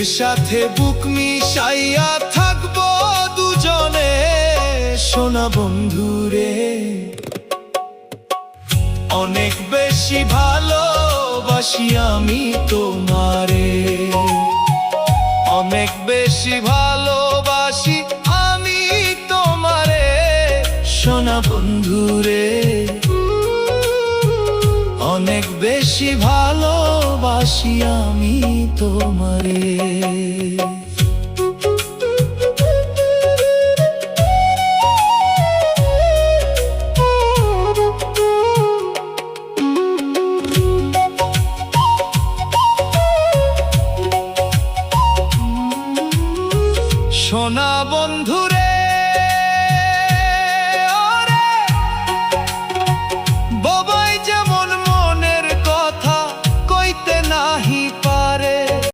সাথে বুক মিশাইয়া থাকবো দুজনে সোনা বন্ধুরে। অনেক বেশি ভালোবাসি আমি তোমারে, অনেক বেশি ভালোবাসি আমি তোমারে সোনা বন্ধুরে। অনেক বেশি ভালোবাসি আমি তোমারে। সোনা বন্ধুরে